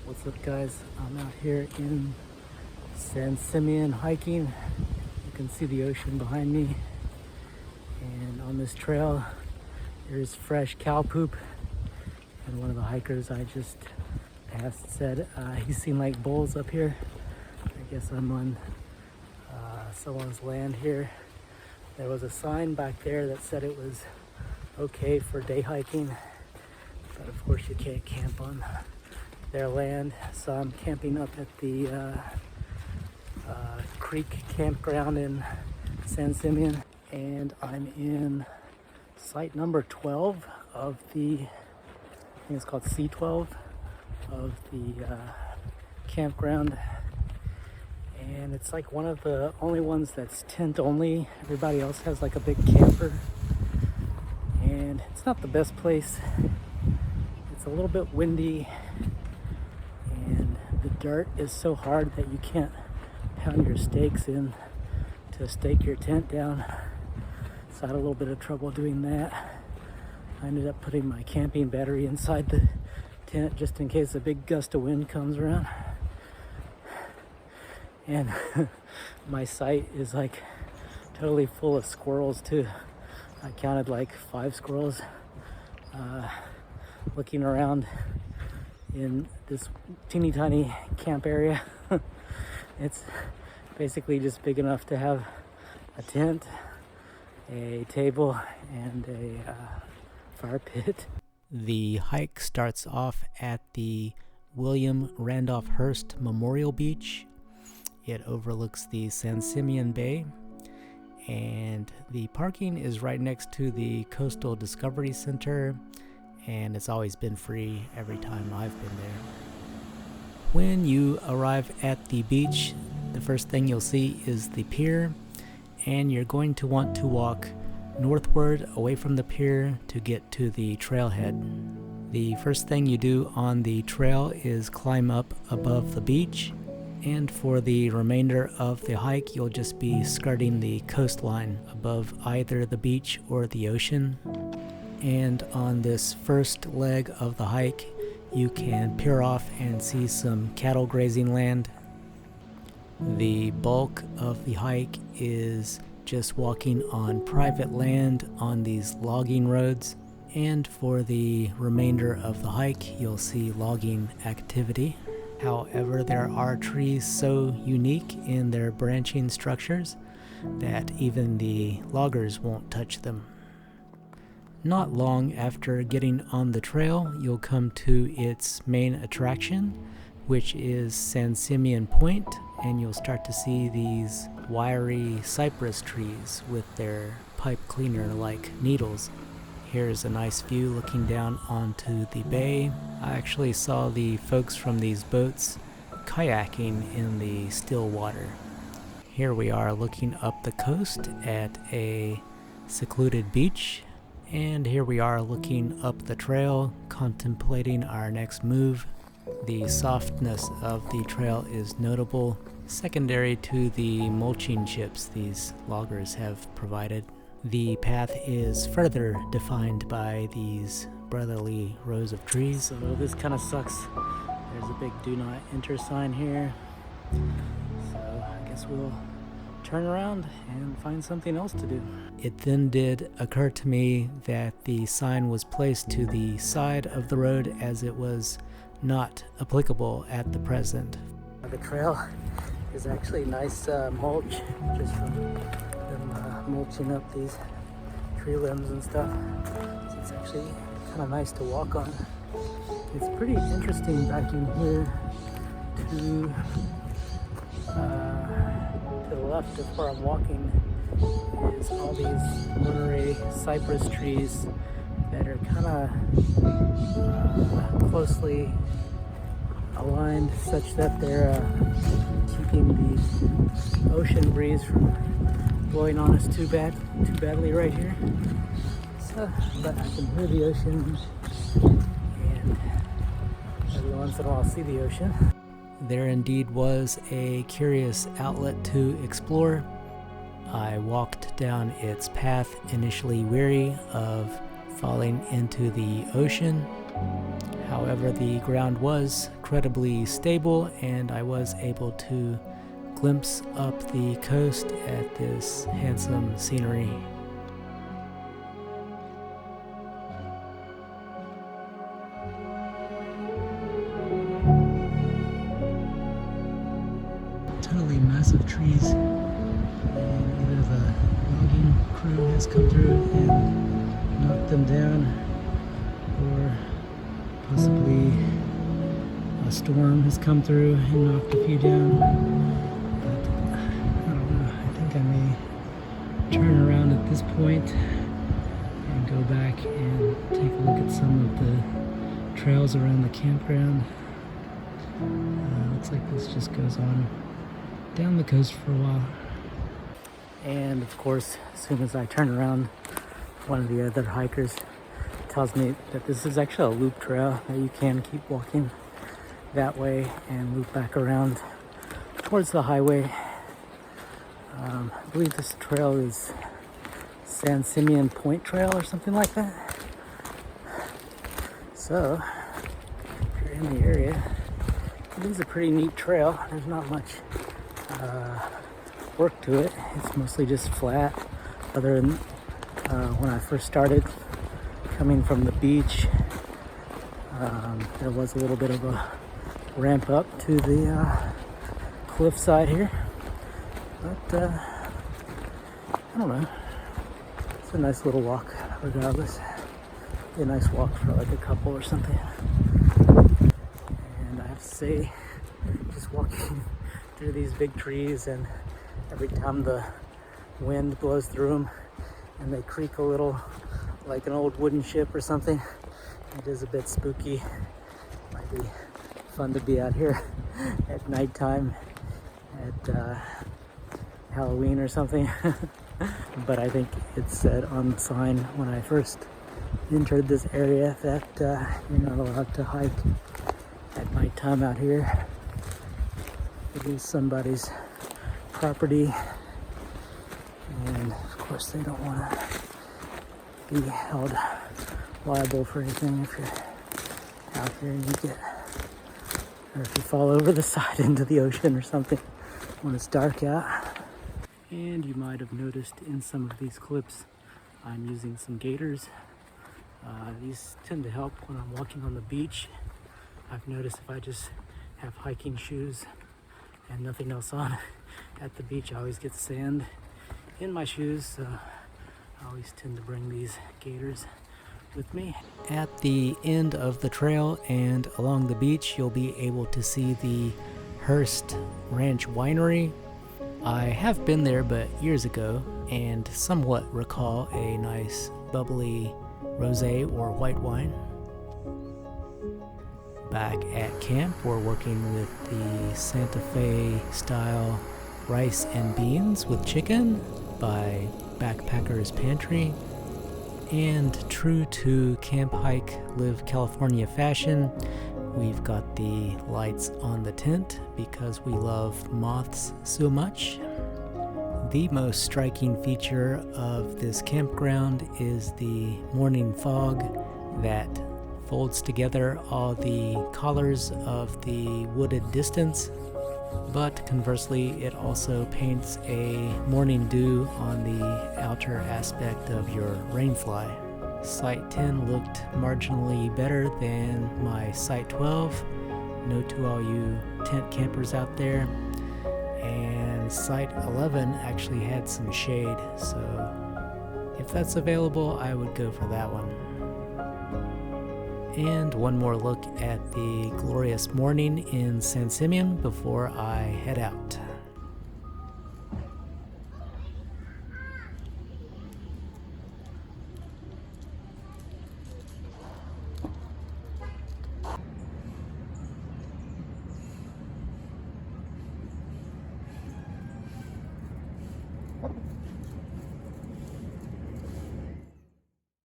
What's up, guys? I'm out here in San Simeon hiking. You can see the ocean behind me, and on this trail there's fresh cow poop. And one of the hikers I just passed said he's seen like bulls up here. I guess I'm on someone's land here. There was a sign back there that said it was okay for day hiking, but of course you can't camp on their land. So I'm camping up at the Creek Campground in San Simeon, and I'm in site number 12 of the, I think it's called C12 of the campground. And it's like one of the only ones that's tent only. Everybody else has like a big camper, and it's not the best place. It's a little bit windy, and the dirt is so hard that you can't pound your stakes in to stake your tent down. So I had a little bit of trouble doing that. I ended up putting my camping battery inside the tent just in case a big gust of wind comes around. And my site is like totally full of squirrels too. I counted like 5 squirrels looking around in this teeny tiny camp area. It's basically just big enough to have a tent, a table, and a fire pit. The hike starts off at the William Randolph Hearst Memorial Beach. It overlooks the San Simeon Bay, and the parking is right next to the Coastal Discovery Center, and it's always been free every time I've been there. When you arrive at the beach, the first thing you'll see is the pier, and you're going to want to walk northward away from the pier to get to the trailhead. The first thing you do on the trail is climb up above the beach, and for the remainder of the hike you'll just be skirting the coastline above either the beach or the ocean. And on this first leg of the hike you can peer off and see some cattle grazing land. The bulk of the hike is just walking on private land on these logging roads, and for the remainder of the hike you'll see logging activity. However, there are trees so unique in their branching structures that even the loggers won't touch them. Not long after getting on the trail, you'll come to its main attraction, which is San Simeon Point, and you'll start to see these wiry cypress trees with their pipe cleaner like needles. Here's a nice view looking down onto the bay. I actually saw the folks from these boats kayaking in the still water. Here we are looking up the coast at a secluded beach, and here we are looking up the trail, contemplating our next move. The softness of the trail is notable, secondary to the mulching chips these loggers have provided. The path is further defined by these brotherly rows of trees. So this kind of sucks. There's a big do not enter sign here. So I guess we'll turn around and find something else to do. It then did occur to me that the sign was placed to the side of the road as it was not applicable at the present. The trail is actually nice mulch, just from them mulching up these tree limbs and stuff. So it's actually kind of nice to walk on. It's pretty interesting back in here to the left of where I'm walking is all these Monterey cypress trees that are kind of closely aligned such that they're keeping the ocean breeze from blowing on us too badly right here. So, but I can hear the ocean, and every once in a while I'll see the ocean. There indeed was a curious outlet to explore. I walked down its path, initially weary of falling into the ocean. However, the ground was incredibly stable, and I was able to glimpse up the coast at this handsome scenery. Totally massive trees, and either the logging crew has come through and knocked them down, or possibly a storm has come through and knocked a few down. But I don't know, I think I may turn around at this point and go back and take a look at some of the trails around the campground. Looks like this just goes on down the coast for a while. And of course, as soon as I turn around, one of the other hikers tells me that this is actually a loop trail, that you can keep walking that way and loop back around towards the highway. I believe this trail is San Simeon Point Trail or something like that. So, if you're in the area, it is a pretty neat trail. There's not much work to it. It's mostly just flat, other than when I first started coming from the beach, there was a little bit of a ramp up to the cliff side here, but I don't know, it's a nice little walk regardless. Be a nice walk for like a couple or something. And I have to say, just walking through these big trees, and every time the wind blows through them and they creak a little like an old wooden ship or something, it is a bit spooky. Might be fun to be out here at nighttime at Halloween or something. But I think it said on the sign when I first entered this area that you're not allowed to hike at nighttime out here. It is somebody's property, and of course they don't want to be held liable for anything if you're out here and you get, or if you fall over the side into the ocean or something when it's dark out. And you might have noticed in some of these clips I'm using some gaiters. These tend to help when I'm walking on the beach. I've noticed if I just have hiking shoes and nothing else on at the beach, I always get sand in my shoes, so I always tend to bring these gaiters with me. At the end of the trail and along the beach, you'll be able to see the Hearst Ranch Winery. I have been there, but years ago, and somewhat recall a nice bubbly rosé or white wine. Back at camp, we're working with the Santa Fe style rice and beans with chicken by Backpacker's Pantry. And true to Camp Hike Live California fashion, we've got the lights on the tent because we love moths so much. The most striking feature of this campground is the morning fog that folds together all the colors of the wooded distance, but conversely it also paints a morning dew on the outer aspect of your rainfly. Site 10 looked marginally better than my Site 12. Note to all you tent campers out there. And Site 11 actually had some shade, so if that's available, I would go for that one. And one more look at the glorious morning in San Simeon before I head out.